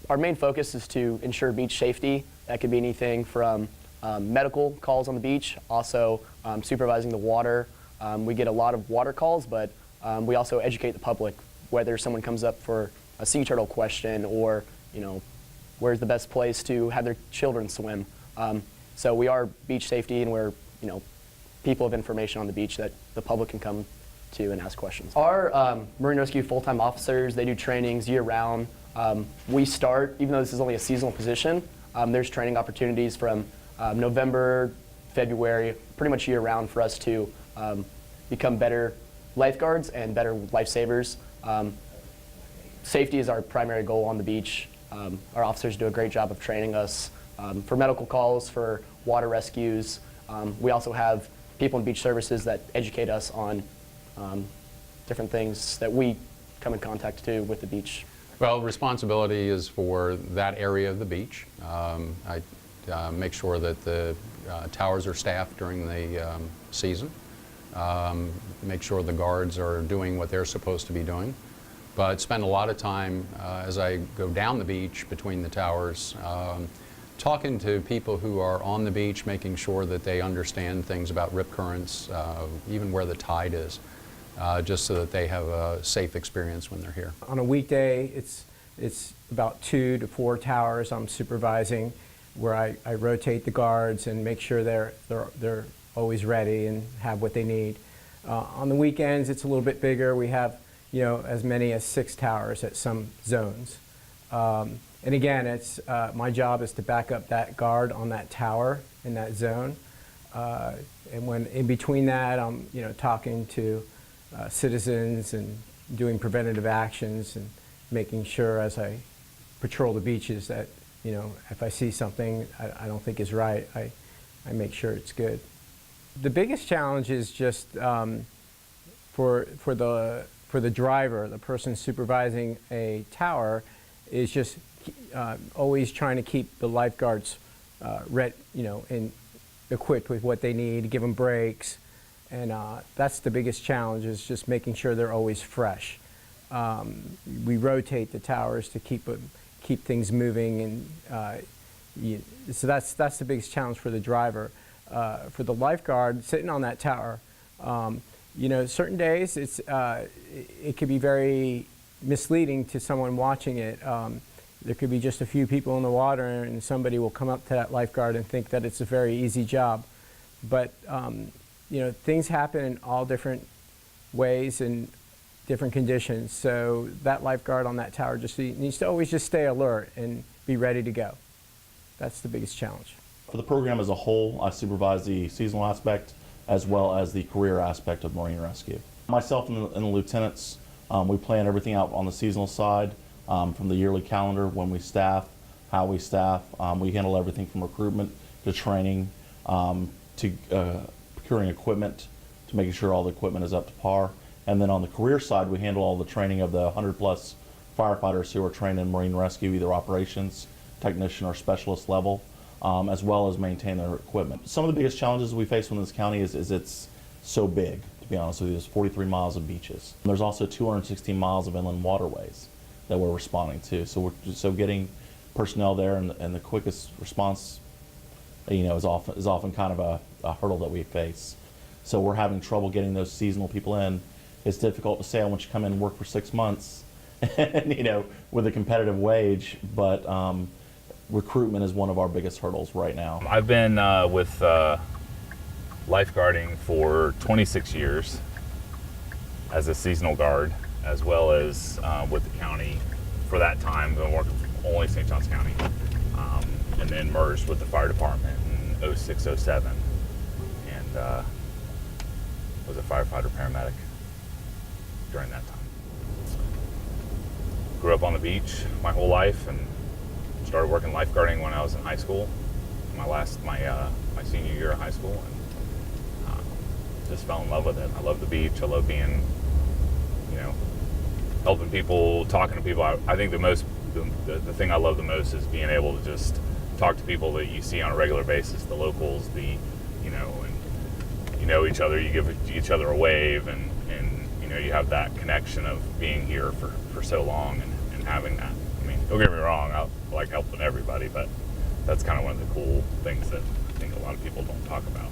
Our main focus is to ensure beach safety. That could be anything from medical calls on the beach, also supervising the water. We get a lot of water calls, but we also educate the public, whether someone comes up for a sea turtle question or, where's the best place to have their children swim. So we are beach safety, and we're, people of information on the beach that the public can come to and ask questions. Our Marine Rescue full-time officers, they do trainings year-round. We start, even though this is only a seasonal position, there's training opportunities from November, February, pretty much year-round for us to become better lifeguards and better lifesavers. Safety is our primary goal on the beach. Our officers do a great job of training us for medical calls, for water rescues. We also have people in beach services that educate us on different things that we come in contact to with the beach. Well, responsibility is for that area of the beach. I make sure that the towers are staffed during the season. Make sure the guards are doing what they're supposed to be doing. But spend a lot of time as I go down the beach between the towers, talking to people who are on the beach, making sure that they understand things about rip currents, even where the tide is, just so that they have a safe experience when they're here. On a weekday, it's about 2 to 4 towers I'm supervising, where I rotate the guards and make sure they're always ready and have what they need. On the weekends, it's a little bit bigger. We have as many as 6 towers at some zones. And again, it's my job is to back up that guard on that tower in that zone. And when in between that, I'm talking to citizens and doing preventative actions and making sure as I patrol the beaches that if I see something I don't think is right, I make sure it's good. The biggest challenge is just for the driver, the person supervising a tower, is just always trying to keep the lifeguards and equipped with what they need, give them breaks, and that's the biggest challenge, is just making sure they're always fresh. We rotate the towers to keep things moving, and so that's the biggest challenge for the driver. For the lifeguard sitting on that tower, certain days it could be very misleading to someone watching it. There could be just a few people in the water, and somebody will come up to that lifeguard and think that it's a very easy job. But things happen in all different ways and different conditions. So that lifeguard on that tower just needs to always just stay alert and be ready to go. That's the biggest challenge. For the program as a whole, I supervise the seasonal aspect as well as the career aspect of Marine Rescue. Myself and the lieutenants, we plan everything out on the seasonal side, from the yearly calendar, when we staff, how we staff. We handle everything from recruitment to training to procuring equipment, to making sure all the equipment is up to par. And then on the career side, we handle all the training of the 100+ firefighters who are trained in Marine Rescue, either operations, technician, or specialist level, as well as maintain their equipment. Some of the biggest challenges we face in this county is it's so big, to be honest with you. There's 43 miles of beaches. There's also 216 miles of inland waterways that we're responding to. So getting personnel there and the quickest response, is often kind of a hurdle that we face. So we're having trouble getting those seasonal people in. It's difficult to say I want you to come in and work for 6 months, and, with a competitive wage, but recruitment is one of our biggest hurdles right now. I've been with lifeguarding for 26 years as a seasonal guard, as well as with the county for that time. I've been working only St. Johns County, and then merged with the fire department in 06, 07, and was a firefighter paramedic during that time. Grew up on the beach my whole life and started working lifeguarding when I was in high school, my senior year of high school, and just fell in love with it. I love the beach. I love being, helping people, talking to people. I think the thing I love the most is being able to just talk to people that you see on a regular basis, the locals, and you know each other, you give each other a wave, and you have that connection of being here for so long and having that. I mean, don't get me wrong, I like helping everybody, but that's kind of one of the cool things that I think a lot of people don't talk about.